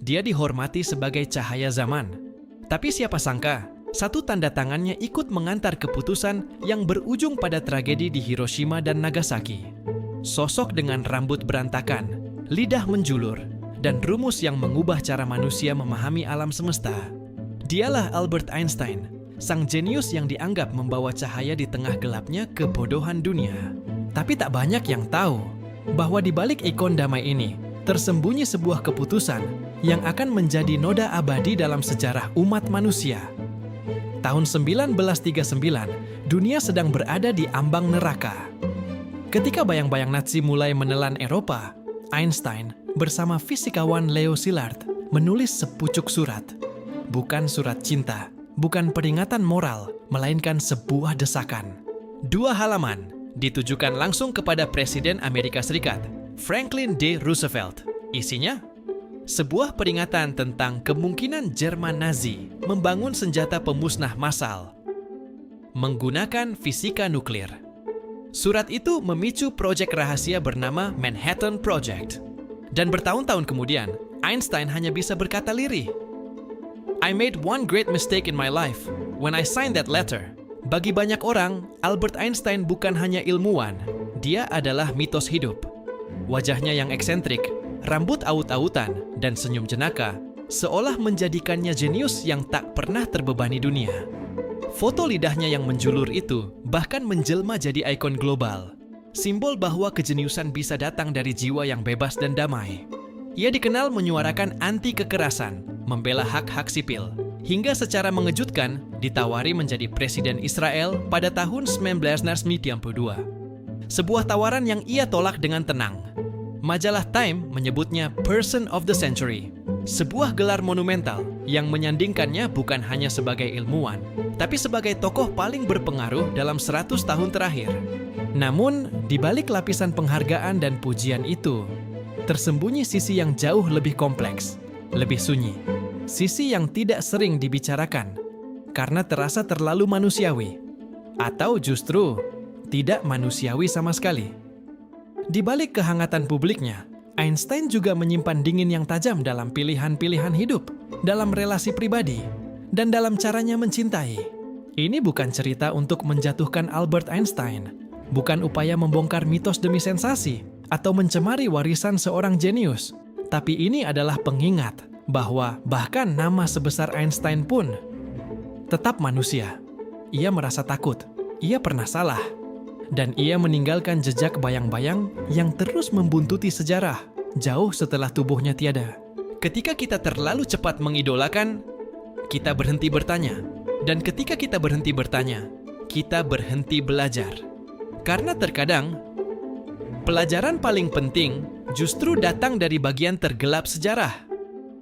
Dia dihormati sebagai cahaya zaman. Tapi siapa sangka, satu tanda tangannya ikut mengantar keputusan yang berujung pada tragedi di Hiroshima dan Nagasaki. Sosok dengan rambut berantakan, lidah menjulur, dan rumus yang mengubah cara manusia memahami alam semesta. Dialah Albert Einstein, sang jenius yang dianggap membawa cahaya di tengah gelapnya kebodohan dunia. Tapi tak banyak yang tahu bahwa di balik ikon damai ini tersembunyi sebuah keputusan yang akan menjadi noda abadi dalam sejarah umat manusia. Tahun 1939, dunia sedang berada di ambang neraka. Ketika bayang-bayang Nazi mulai menelan Eropa, Einstein bersama fisikawan Leo Szilard menulis sepucuk surat. Bukan surat cinta, bukan peringatan moral, melainkan sebuah desakan. 2 halaman ditujukan langsung kepada Presiden Amerika Serikat, Franklin D. Roosevelt. Isinya, sebuah peringatan tentang kemungkinan Jerman Nazi membangun senjata pemusnah massal menggunakan fisika nuklir. Surat itu memicu proyek rahasia bernama Manhattan Project. Dan bertahun-tahun kemudian, Einstein hanya bisa berkata lirih, "I made one great mistake in my life when I signed that letter." Bagi banyak orang, Albert Einstein bukan hanya ilmuwan, dia adalah mitos hidup. Wajahnya yang eksentrik, rambut aut-autan, dan senyum jenaka seolah menjadikannya jenius yang tak pernah terbebani dunia. Foto lidahnya yang menjulur itu bahkan menjelma jadi ikon global, simbol bahwa kejeniusan bisa datang dari jiwa yang bebas dan damai. Ia dikenal menyuarakan anti kekerasan, membela hak-hak sipil, hingga secara mengejutkan ditawari menjadi Presiden Israel pada tahun 1992. Sebuah tawaran yang ia tolak dengan tenang. Majalah Time menyebutnya Person of the Century, sebuah gelar monumental yang menyandingkannya bukan hanya sebagai ilmuwan, tapi sebagai tokoh paling berpengaruh dalam 100 tahun terakhir. Namun, di balik lapisan penghargaan dan pujian itu, tersembunyi sisi yang jauh lebih kompleks, lebih sunyi. Sisi yang tidak sering dibicarakan, karena terasa terlalu manusiawi, atau justru tidak manusiawi sama sekali. Di balik kehangatan publiknya, Einstein juga menyimpan dingin yang tajam dalam pilihan-pilihan hidup, dalam relasi pribadi, dan dalam caranya mencintai. Ini bukan cerita untuk menjatuhkan Albert Einstein, bukan upaya membongkar mitos demi sensasi, atau mencemari warisan seorang jenius. Tapi ini adalah pengingat bahwa bahkan nama sebesar Einstein pun tetap manusia. Ia merasa takut, ia pernah salah, dan ia meninggalkan jejak bayang-bayang yang terus membuntuti sejarah jauh setelah tubuhnya tiada. Ketika kita terlalu cepat mengidolakan, kita berhenti bertanya. Dan ketika kita berhenti bertanya, kita berhenti belajar. Karena terkadang, pelajaran paling penting justru datang dari bagian tergelap sejarah.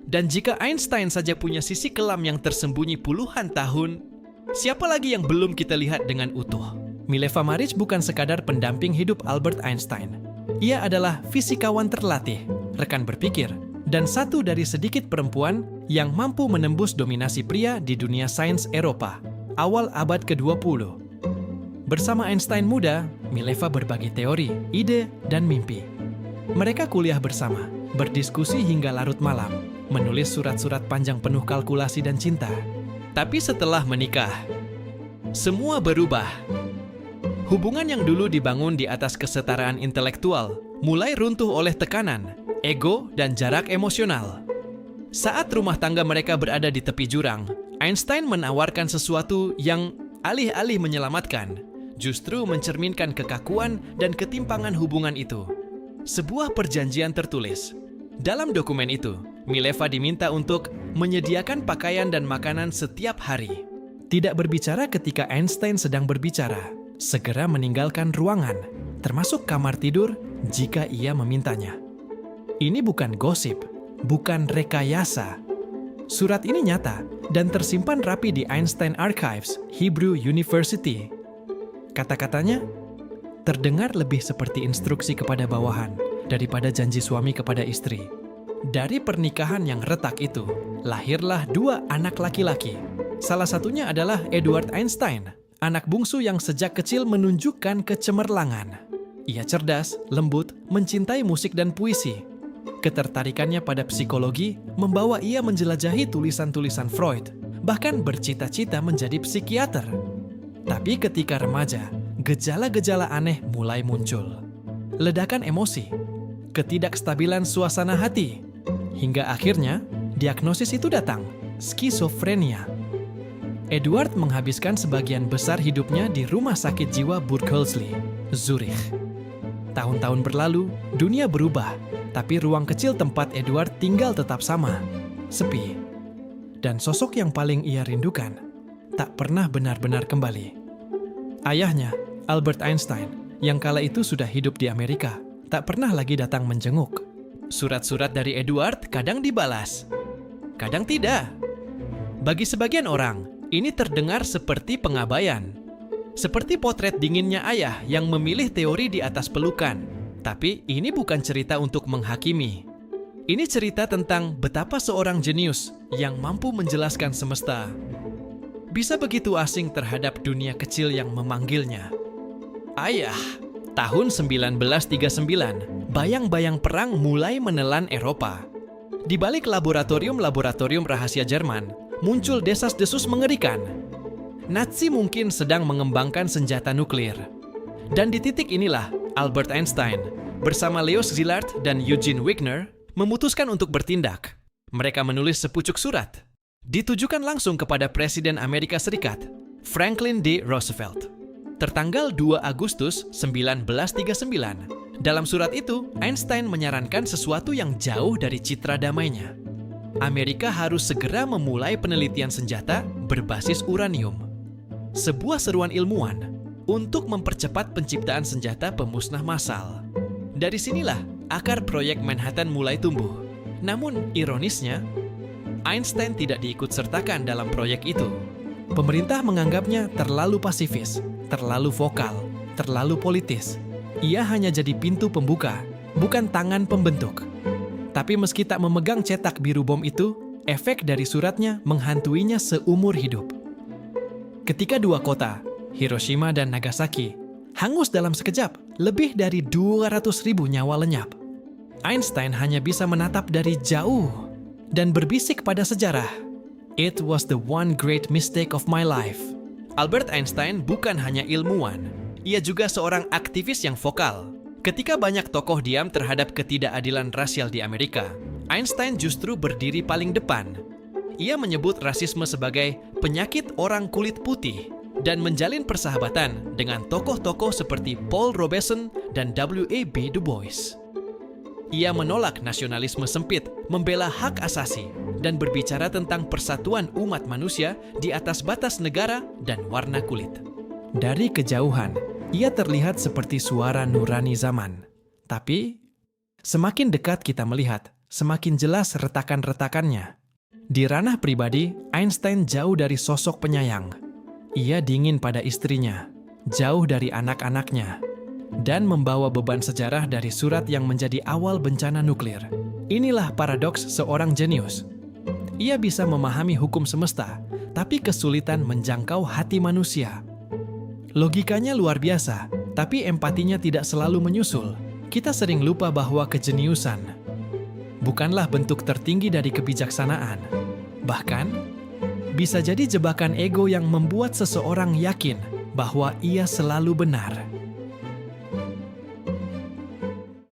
Dan jika Einstein saja punya sisi kelam yang tersembunyi puluhan tahun, siapa lagi yang belum kita lihat dengan utuh? Mileva Maric bukan sekadar pendamping hidup Albert Einstein. Ia adalah fisikawan terlatih, rekan berpikir, dan satu dari sedikit perempuan yang mampu menembus dominasi pria di dunia sains Eropa, awal abad ke-20. Bersama Einstein muda, Mileva berbagi teori, ide, dan mimpi. Mereka kuliah bersama, berdiskusi hingga larut malam, menulis surat-surat panjang penuh kalkulasi dan cinta. Tapi setelah menikah, semua berubah. Hubungan yang dulu dibangun di atas kesetaraan intelektual mulai runtuh oleh tekanan, ego, dan jarak emosional. Saat rumah tangga mereka berada di tepi jurang, Einstein menawarkan sesuatu yang alih-alih menyelamatkan, justru mencerminkan kekakuan dan ketimpangan hubungan itu. Sebuah perjanjian tertulis. Dalam dokumen itu, Mileva diminta untuk menyediakan pakaian dan makanan setiap hari. Tidak berbicara ketika Einstein sedang berbicara. Segera meninggalkan ruangan, termasuk kamar tidur jika ia memintanya. Ini bukan gosip, bukan rekayasa. Surat ini nyata dan tersimpan rapi di Einstein Archives, Hebrew University. Kata-katanya terdengar lebih seperti instruksi kepada bawahan daripada janji suami kepada istri. Dari pernikahan yang retak itu, lahirlah 2 anak laki-laki. Salah satunya adalah Edward Einstein, anak bungsu yang sejak kecil menunjukkan kecemerlangan. Ia cerdas, lembut, mencintai musik dan puisi. Ketertarikannya pada psikologi membawa ia menjelajahi tulisan-tulisan Freud, bahkan bercita-cita menjadi psikiater. Tapi ketika remaja, gejala-gejala aneh mulai muncul. Ledakan emosi, ketidakstabilan suasana hati, hingga akhirnya diagnosis itu datang, skizofrenia. Edward menghabiskan sebagian besar hidupnya di rumah sakit jiwa Burghölzli, Zurich. Tahun-tahun berlalu, dunia berubah, tapi ruang kecil tempat Edward tinggal tetap sama, sepi. Dan sosok yang paling ia rindukan tak pernah benar-benar kembali. Ayahnya, Albert Einstein, yang kala itu sudah hidup di Amerika, tak pernah lagi datang menjenguk. Surat-surat dari Edward kadang dibalas, kadang tidak. Bagi sebagian orang, ini terdengar seperti pengabaian. Seperti potret dinginnya ayah yang memilih teori di atas pelukan. Tapi ini bukan cerita untuk menghakimi. Ini cerita tentang betapa seorang jenius yang mampu menjelaskan semesta bisa begitu asing terhadap dunia kecil yang memanggilnya. Ayah, tahun 1939, bayang-bayang perang mulai menelan Eropa. Di balik laboratorium-laboratorium rahasia Jerman, muncul desas-desus mengerikan. Nazi mungkin sedang mengembangkan senjata nuklir. Dan di titik inilah, Albert Einstein bersama Leo Szilard dan Eugene Wigner memutuskan untuk bertindak. Mereka menulis sepucuk surat, ditujukan langsung kepada Presiden Amerika Serikat, Franklin D. Roosevelt. Tertanggal 2 Agustus 1939. Dalam surat itu, Einstein menyarankan sesuatu yang jauh dari citra damainya. Amerika harus segera memulai penelitian senjata berbasis uranium. Sebuah seruan ilmuwan untuk mempercepat penciptaan senjata pemusnah massal. Dari sinilah akar proyek Manhattan mulai tumbuh. Namun, ironisnya, Einstein tidak diikut-sertakan dalam proyek itu. Pemerintah menganggapnya terlalu pasifis, terlalu vokal, terlalu politis. Ia hanya jadi pintu pembuka, bukan tangan pembentuk. Tapi meski tak memegang cetak biru bom itu, efek dari suratnya menghantuinya seumur hidup. Ketika dua kota, Hiroshima dan Nagasaki, hangus dalam sekejap, lebih dari 200.000 nyawa lenyap. Einstein hanya bisa menatap dari jauh dan berbisik pada sejarah. It was the one great mistake of my life. Albert Einstein bukan hanya ilmuwan, ia juga seorang aktivis yang vokal. Ketika banyak tokoh diam terhadap ketidakadilan rasial di Amerika, Einstein justru berdiri paling depan. Ia menyebut rasisme sebagai penyakit orang kulit putih dan menjalin persahabatan dengan tokoh-tokoh seperti Paul Robeson dan W.E.B. Du Bois. Ia menolak nasionalisme sempit, membela hak asasi, dan berbicara tentang persatuan umat manusia di atas batas negara dan warna kulit. Dari kejauhan, ia terlihat seperti suara nurani zaman. Tapi, semakin dekat kita melihat, semakin jelas retakan-retakannya. Di ranah pribadi, Einstein jauh dari sosok penyayang. Ia dingin pada istrinya, jauh dari anak-anaknya, dan membawa beban sejarah dari surat yang menjadi awal bencana nuklir. Inilah paradoks seorang jenius. Ia bisa memahami hukum semesta, tapi kesulitan menjangkau hati manusia. Logikanya luar biasa, tapi empatinya tidak selalu menyusul. Kita sering lupa bahwa kejeniusan bukanlah bentuk tertinggi dari kebijaksanaan. Bahkan, bisa jadi jebakan ego yang membuat seseorang yakin bahwa ia selalu benar.